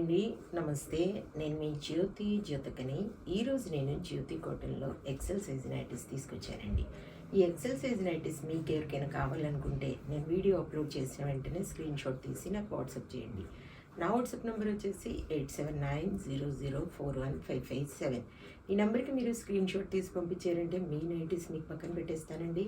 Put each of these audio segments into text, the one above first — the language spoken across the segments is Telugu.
అండి, నమస్తే. నేను మీ జ్యోతికని. ఈరోజు నేను జ్యోతి కాటన్లో ఎక్సెల్ సైజ్ నైటీస్ తీసుకొచ్చానండి. ఈ ఎక్సెల్ సైజ్ నైటీస్ మీకు ఎవరికైనా కావాలనుకుంటే నేను వీడియో అప్లోడ్ చేసిన వెంటనే స్క్రీన్ షాట్ తీసి నాకు వాట్సాప్ చేయండి. నా వాట్సాప్ నెంబర్ వచ్చేసి 8790041557. ఈ నెంబర్కి మీరు స్క్రీన్ షాట్ తీసి పంపించారంటే మీ నైటీస్ మీకు పక్కన పెట్టేస్తానండి.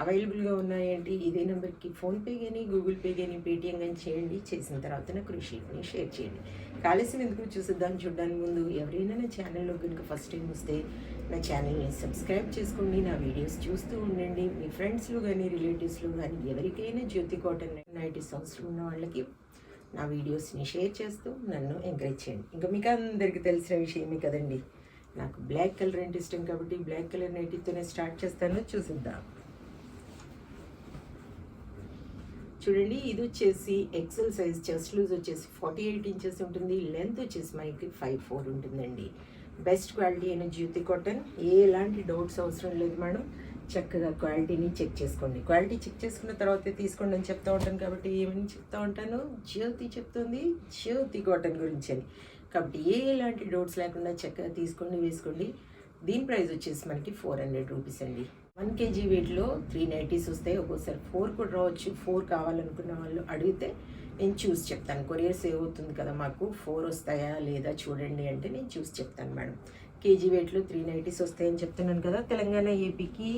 అవైలబుల్గా ఉన్నాయంటే ఇదే నెంబర్కి ఫోన్పే కానీ గూగుల్ పే కానీ పేటిఎం కానీ చేయండి. చేసిన తర్వాత నాకు రిసీప్ట్ని షేర్ చేయండి. కాలేసం ఎందుకు చూడడానికి ముందు ఎవరైనా నా ఛానల్లో కనుక ఫస్ట్ టైం వస్తే నా ఛానల్ని సబ్స్క్రైబ్ చేసుకోండి. నా వీడియోస్ చూస్తూ ఉండండి. మీ ఫ్రెండ్స్లో కానీ రిలేటివ్స్లో కానీ ఎవరికైనా జ్యోతి కాటన్ నైటీస్ అవసరం ఉన్న వాళ్ళకి నా వీడియోస్ని షేర్ చేస్తూ నన్ను ఎంకరేజ్ చేయండి. ఇంకా మీకు అందరికీ తెలిసిన విషయమే కదండి, నాకు బ్లాక్ కలర్ అంటే ఇష్టం కాబట్టి బ్లాక్ కలర్ నైటీతోనే స్టార్ట్ చేస్తాను. చూసిద్దాం. చూడండి, ఇది వచ్చేసి ఎక్సెల్ సైజ్. చెస్ట్ లూజ్ వచ్చేసి 48 ఇంచెస్ ఉంటుంది. లెంత్ వచ్చేసి మనకి 5'4" ఉంటుందండి. బెస్ట్ క్వాలిటీ అయిన జ్యోతి కాటన్. ఎలాంటి డౌట్స్ అవసరం లేదు మేడం. చక్కగా క్వాలిటీని చెక్ చేసుకోండి. క్వాలిటీ చెక్ చేసుకున్న తర్వాతే తీసుకోండి అని చెప్తూ ఉంటాను కాబట్టి ఏమని చెప్తూ ఉంటాను, జ్యోతి చెప్తుంది జ్యోతి కాటన్ గురించి అని. కాబట్టి ఎలాంటి డౌట్స్ లేకుండా చక్కగా తీసుకోండి, వేసుకోండి. దీని ప్రైస్ వచ్చేసి మనకి 400 రూపీస్ అండి. 1 kg వెయిట్లో 3 నైటీస్ వస్తాయి. ఒక్కోసారి 4 కూడా రావచ్చు. 4 కావాలనుకున్న వాళ్ళు అడిగితే నేను చూసి చెప్తాను. కొరియర్ సేవ్ అవుతుంది కదా మాకు. 4 వస్తాయా లేదా చూడండి అంటే నేను చూసి చెప్తాను మేడం. కేజీ వెయిట్లో 3 నైటీస్ వస్తాయని చెప్తున్నాను కదా. తెలంగాణ ఏపీకి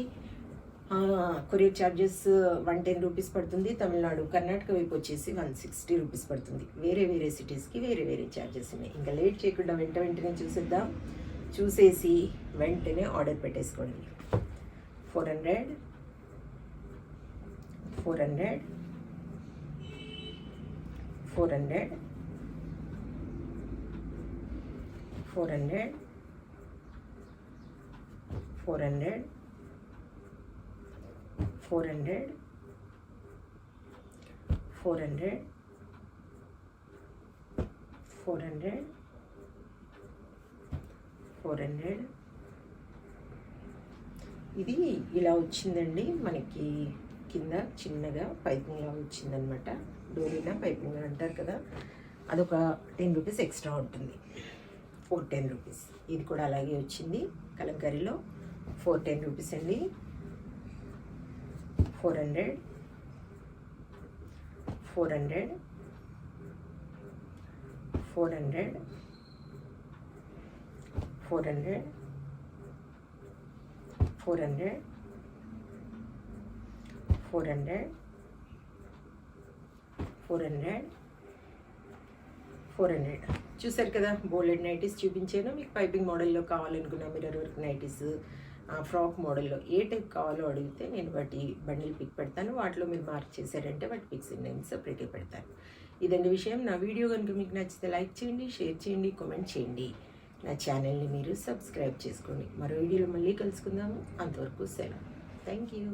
కొరియర్ ఛార్జెస్ 110 రూపీస్ పడుతుంది. తమిళనాడు కర్ణాటక వైపు వచ్చేసి 160 రూపీస్ పడుతుంది. వేరే సిటీస్కి వేరే ఛార్జెస్ ఉన్నాయి. ఇంకా లేట్ చేయకుండా వెంటనే చూసేద్దాం. చూసేసి వెంటనే ఆర్డర్ పెట్టేసుకోండి. 400 400 400 400 400 400 400 400 400. ఇది ఇలా వచ్చిందండి. మనకి కింద చిన్నగా పైపింగ్లా వచ్చిందనమాట. డోరీనా పైపింగ్ అంటారు కదా, అదొక 10 రూపీస్ ఎక్స్ట్రా ఉంటుంది. 410 రూపీస్. ఇది కూడా అలాగే వచ్చింది కలంకారీలో. 410 రూపీస్ అండి. 400 400 400 400 400 400 400 400. చూసారు కదా, బోలెడ్ నైటీస్ చూపించాను. మీకు పైపింగ్ మోడల్లో కావాలనుకున్న మిర్రర్ వర్క్ నైటీస్, ఫ్రాక్ మోడల్లో ఏ టైప్ కావాలో అడిగితే నేను వాటి బండిల్ పిక్ పెడతాను. వాటిలో మీరు మార్క్ చేశారంటే వాటి పిక్స్ నేను సపరేట్గా పెడతాను. ఇదండి విషయం. నా వీడియో కనుక మీకు నచ్చితే లైక్ చేయండి, షేర్ చేయండి, కామెంట్ చేయండి. నా ఛానల్ని మీరు సబ్స్క్రైబ్ చేసుకోండి. మరో వీడియోలో మళ్ళీ కలుసుకుందాము. అంతవరకు సెలవు. Thank you.